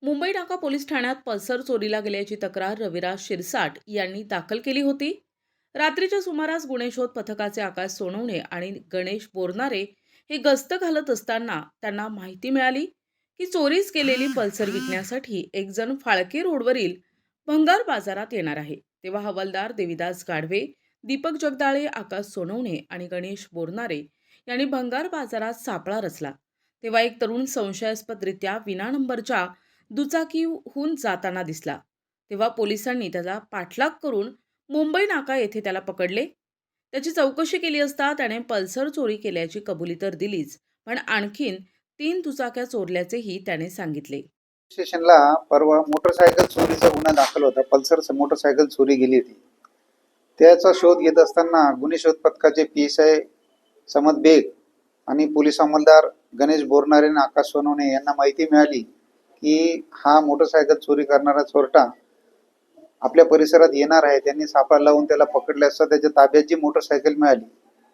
मुंबई नाका पोलीस ठाण्यात पल्सर चोरीला गेल्याची तक्रार रविराज शिरसाट यांनी दाखल केली होती. रात्रीच्या सुमारास गुन्हेशोध पथकाचे आकाश सोनवणे आणि गणेश बोरनारे हे गस्त घालत असताना त्यांना माहिती मिळाली की चोरीस गेलेली पल्सर विकण्यासाठी एक जण फाळके रोडवरील भंगार बाजारात येणार आहे. तेव्हा हवालदार देविदास गाढवे, दीपक जगदाळे, आकाश सोनवणे आणि गणेश बोरनारे यांनी भंगार बाजारात सापळा रचला. तेव्हा एक तरुण संशयास्पदरित्या विना नंबरच्या दुचाकीहून जाताना दिसला. तेव्हा पोलिसांनी त्याचा पाठलाग करून मुंबई नाका येथे त्याला पकडले. त्याची चौकशी केली असता त्याने पल्सर चोरी केल्याची कबुली तर दिलीच, पण आणखीन 3 दुचाक्या चोरल्याचेही त्याने सांगितले. स्टेशनला परवा मोटरसायकल चोरीचा गुन्हा दाखल होता. पल्सर मोटरसायकल चोरी गेली होती. त्याचा शोध घेत असताना गुन्हे शोध पथकाचे PSI समद बेग आणि पोलीस अंमलदार गणेश बोरनारे आणि आकाश सोनवणे यांना माहिती मिळाली की हा मोटरसायकल चोरी करणारा चोरटा आपल्या परिसरात येणार आहे. त्यांनी सापळा लावून त्याला पकडले असता त्याच्या ताब्यात जी मोटरसायकल मिळाली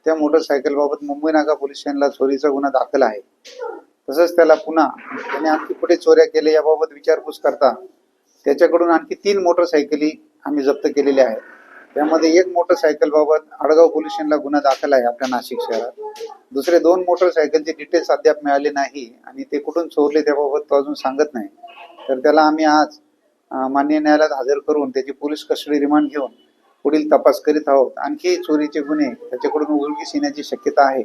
त्या मोटरसायकल बाबत मुंबई नाका पोलीस स्टेशनला चोरीचा गुन्हा दाखल आहे. तसंच त्याला पुन्हा त्याने आणखी कुठे चोऱ्या केल्या याबाबत विचारपूस करता त्याच्याकडून आणखी 3 मोटरसायकली आम्ही जप्त केलेल्या आहेत. त्यामध्ये एक मोटरसायकल बाबत आडगाव पोलीस स्टेशनला गुन्हा दाखल आहे आपल्या नाशिक शहरात. दुसरे 2 मोटरसायकलचे डिटेल्स अद्याप मिळाले नाही आणि ते कुठून चोरले त्याबाबत तो अजून सांगत नाही. तर त्याला आम्ही आज माननीय न्यायालयात हजर करून त्याची पोलीस कस्टडी रिमांड घेऊन पुढील तपास करीत आहोत. आणखी चोरीचे गुन्हे त्याच्याकडून उघडकीस येण्याची शक्यता आहे.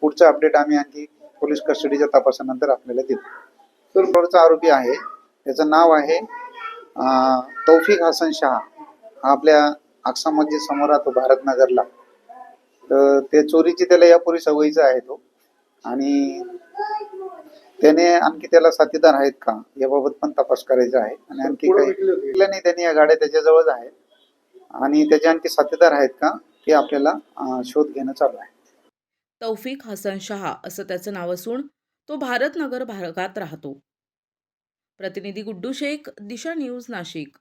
पुढचा अपडेट आम्ही आणखी पोलीस कस्टडीच्या तपासानंतर आपल्याला देऊ. तर पुढचा आरोपी आहे त्याचं नाव आहे तौफिक हसन शाह. हा आपल्या आक्सा मस्जिद समोर राहतो भारतनगरला. तर ते चोरीची त्याला यापूर्वी सवयीचा आहे तो. आणि त्याने आणखी त्याला साथीदार आहेत का याबाबत पण तपास करायचा आहे. आणि आणखी काही केलं नाही त्यांनी. या गाड्या त्याच्याजवळच आहेत आणि त्याचे आणखी साथीदार आहेत का हे आपल्याला शोध घेणं चालू आहे. तौफिक हसन शहा असं त्याचं नाव असून तो भारतनगर भागात राहतो. प्रतिनिधी गुड्डू शेख, दिशा न्यूज, नाशिक.